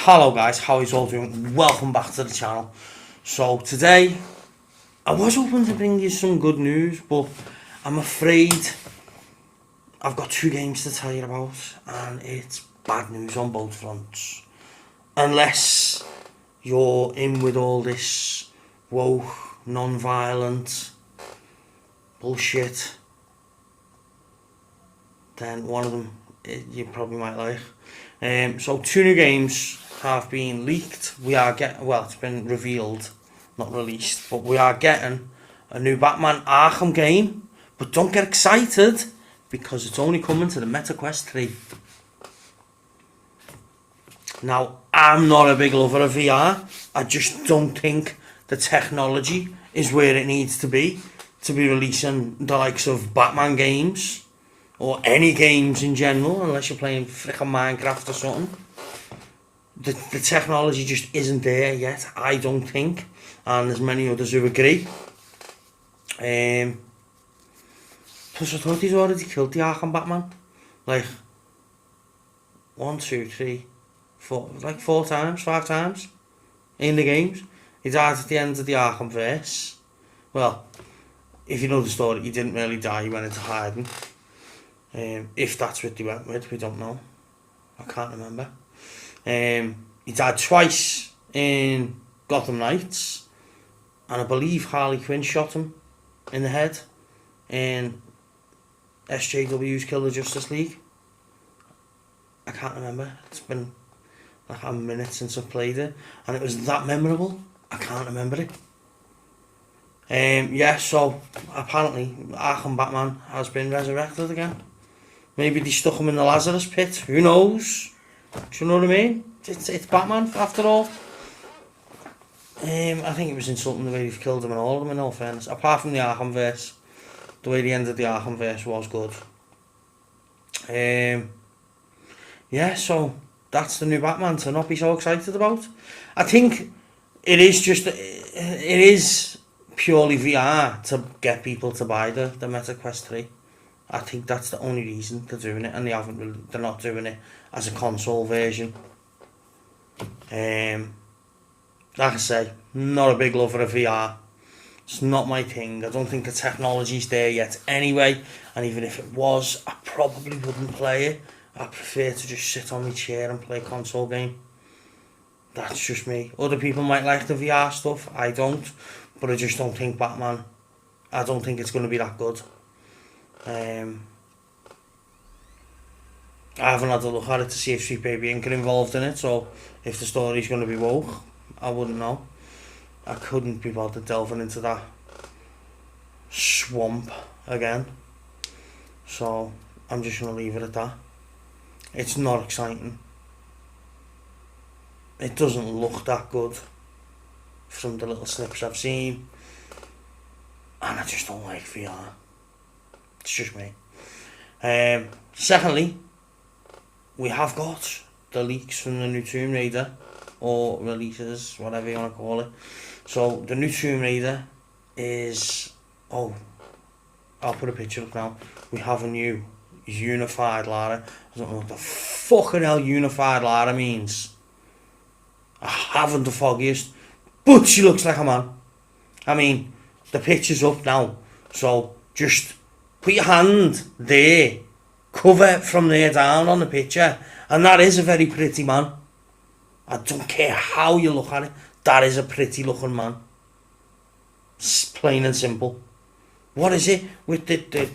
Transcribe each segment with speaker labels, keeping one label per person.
Speaker 1: Hello guys, how is all doing? Welcome back to the channel. So today, I was hoping to bring you some good news, but I'm afraid I've got two games to tell you about, and it's bad news on both fronts. Unless you're in with all this woke, non-violent bullshit, then one of them you probably might like. So two new games have been leaked. It's been revealed, not released, but we are getting a new Batman Arkham game. But don't get excited, because it's only coming to the MetaQuest 3. Now, I'm not a big lover of VR. I just don't think the technology is where it needs to be releasing the likes of Batman games, or any games in general, unless you're playing frickin' Minecraft or something. The technology just isn't there yet, I don't think, and there's many others who agree. Plus I thought he's already killed the Arkham Batman, like 1, 2, 3, 4, like 4 times, 5 times in the games. He died at the end of the Arkham verse. Well, if you know the story, he didn't really die, he went into hiding. If that's what they went with, we don't know. I can't remember. He died twice in Gotham Knights, and I believe Harley Quinn shot him in the head in SJW's Kill the Justice League. I can't remember. It's been like a minute since I've played it, and it was that memorable. I can't remember it. So apparently Arkham Batman has been resurrected again. Maybe they stuck him in the Lazarus pit. Who knows? Do you know what I mean? It's Batman after all. I think it was insulting the way they've killed him and all of them, in all fairness. Apart from the Arkham verse, the way the end of the Arkham verse was good. So that's the new Batman to not be so excited about. I think it is purely VR to get people to buy the MetaQuest 3. I think that's the only reason they're doing it, and they're not doing it as a console version. Like I say, not a big lover of VR. It's not my thing. I don't think the technology's there yet anyway, and even if it was, I probably wouldn't play it. I prefer to just sit on my chair and play a console game. That's just me. Other people might like the VR stuff, I don't, but I just don't think I don't think it's going to be that good. I haven't had a look at it to see if Sweet Baby Inc. are involved in it, so if the story's going to be woke, I wouldn't know. I couldn't be bothered delving into that swamp again, so I'm just going to leave it at that. It's not exciting. It doesn't look that good from the little snips I've seen, and I just don't like VR. It's just me. Secondly, we have got the leaks from the new Tomb Raider, or releases, whatever you want to call it. So the new Tomb Raider is, I'll put a picture up now. We have a new unified Lara. I don't know what the fucking hell unified Lara means. I haven't the foggiest, but she looks like a man. I mean, the picture's up now, so just put your hand there, cover from there down on the picture, and that is a very pretty man. I don't care how you look at it, that is a pretty looking man. It's plain and simple. What is it with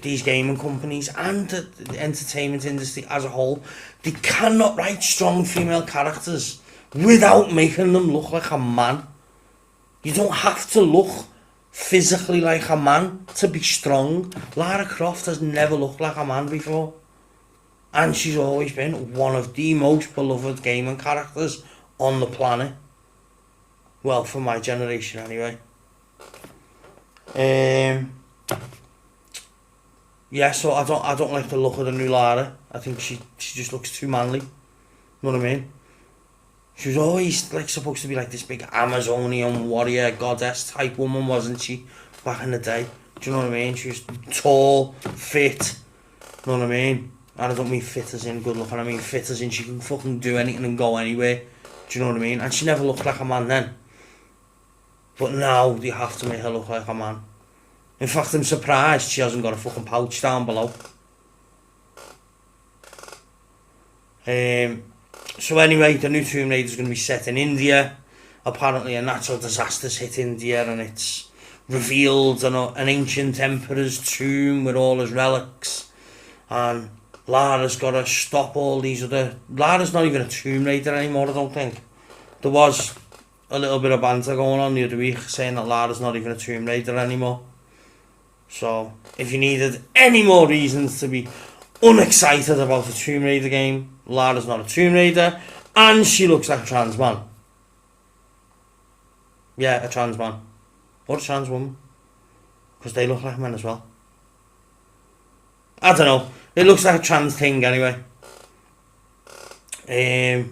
Speaker 1: these gaming companies and the entertainment industry as a whole? They cannot write strong female characters without making them look like a man. You don't have to look physically like a man to be strong. Lara Croft has never looked like a man before, and she's always been one of the most beloved gaming characters on the planet. Well, for my generation anyway. So I don't like the look of the new Lara. I think she just looks too manly. Know what I mean? She was always like supposed to be like this big Amazonian warrior goddess type woman, wasn't she? Back in the day. Do you know what I mean? She was tall, fit. Know what I mean? And I don't mean fit as in good looking. I mean fit as in she can fucking do anything and go anywhere. Do you know what I mean? And she never looked like a man then. But now they have to make her look like a man. In fact, I'm surprised she hasn't got a fucking pouch down below. So anyway, the new Tomb Raider is going to be set in India. Apparently a natural disaster's hit India and it's revealed an ancient emperor's tomb with all his relics. And Lara's got to stop all these other... Lara's not even a Tomb Raider anymore, I don't think. There was a little bit of banter going on the other week saying that Lara's not even a Tomb Raider anymore. So, if you needed any more reasons to be unexcited about the Tomb Raider game, Lara's not a Tomb Raider, and she looks like a trans man. Yeah, a trans man. Or a trans woman. Because they look like men as well. I don't know. It looks like a trans thing anyway. Yeah,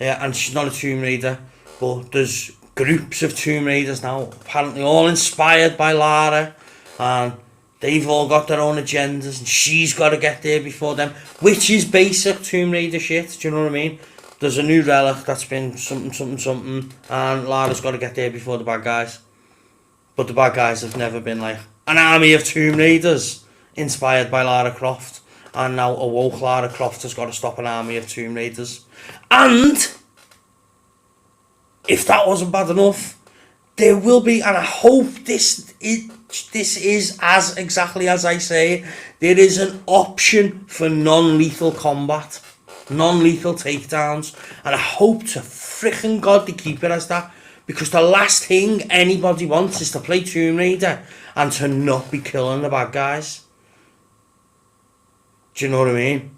Speaker 1: and she's not a Tomb Raider, but there's groups of Tomb Raiders now, apparently all inspired by Lara, and they've all got their own agendas, and she's got to get there before them, which is basic Tomb Raider shit, do you know what I mean? There's a new relic that's been something, and Lara's got to get there before the bad guys. But the bad guys have never been like an army of Tomb Raiders inspired by Lara Croft, and now a woke Lara Croft has got to stop an army of Tomb Raiders. And if that wasn't bad enough, there will be, and I hope this is as exactly as I say, there is an option for non-lethal combat, non-lethal takedowns, and I hope to frickin' God they keep it as that, because the last thing anybody wants is to play Tomb Raider and to not be killing the bad guys. Do you know what I mean?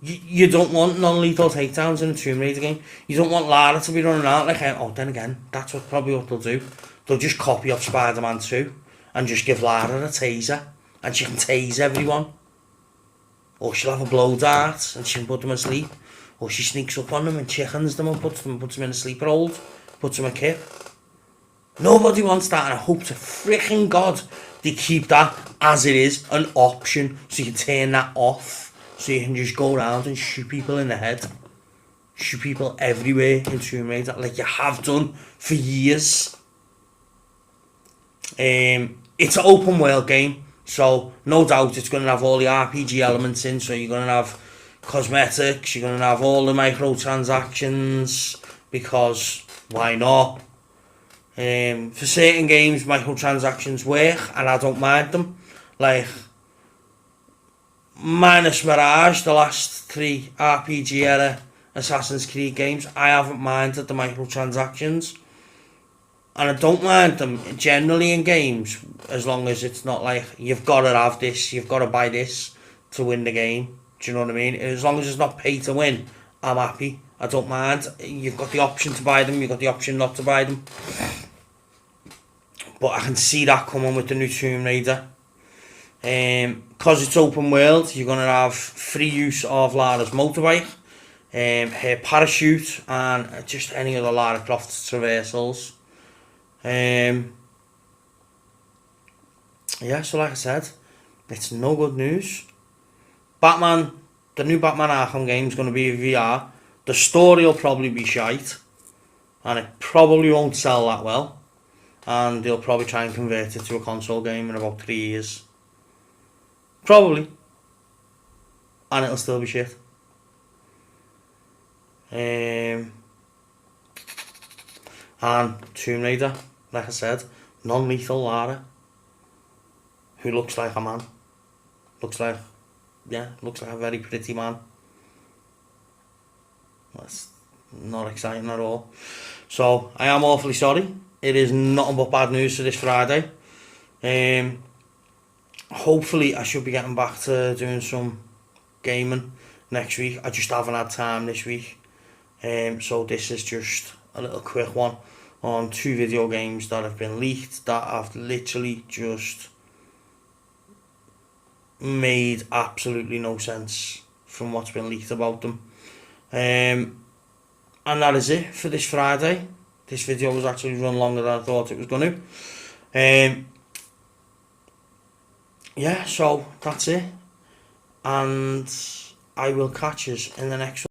Speaker 1: You don't want non-lethal takedowns in a Tomb Raider game. You don't want Lara to be running out like, oh, then again, that's probably what they'll do. They'll just copy off Spider-Man 2 and just give Lara a taser, and she can tase everyone. Or she'll have a blow dart and she can put them asleep. Or she sneaks up on them and chickens them and puts them in a sleeper hold, puts them in a kip. Nobody wants that, and I hope to frickin' God they keep that as it is, an option, so you can turn that off. So you can just go around and shoot people in the head. Shoot people everywhere in Tomb Raider, like you have done for years. It's an open world game, so no doubt it's going to have all the RPG elements in. So you're going to have cosmetics, you're going to have all the microtransactions, because why not? For certain games, microtransactions work, and I don't mind them. Like, minus Mirage, the last 3 RPG era Assassin's Creed games, I haven't minded the microtransactions. And I don't mind them generally in games, as long as it's not like, you've got to have this, you've got to buy this to win the game. Do you know what I mean? As long as it's not pay to win, I'm happy. I don't mind. You've got the option to buy them, you've got the option not to buy them. But I can see that coming with the new Tomb Raider. Because it's open world, you're going to have free use of Lara's motorbike, her parachute, and just any other Lara Croft traversals. Yeah, so like I said, it's no good news. Batman, the new Batman Arkham game is going to be a VR. The story will probably be shite, and it probably won't sell that well. And they'll probably try and convert it to a console game in about 3 years. Probably. And it'll still be shit. And Tomb Raider, like I said, non-lethal Lara, who looks like a man. Looks like a very pretty man. That's not exciting at all. So, I am awfully sorry. It is nothing but bad news for this Friday. Hopefully I should be getting back to doing some gaming next week. I just haven't had time this week. So this is just a little quick one on 2 video games that have been leaked that have literally just made absolutely no sense from what's been leaked about them. And that is it for this Friday. This video was actually run longer than I thought it was going to. Yeah, so that's it. And I will catch us in the next one.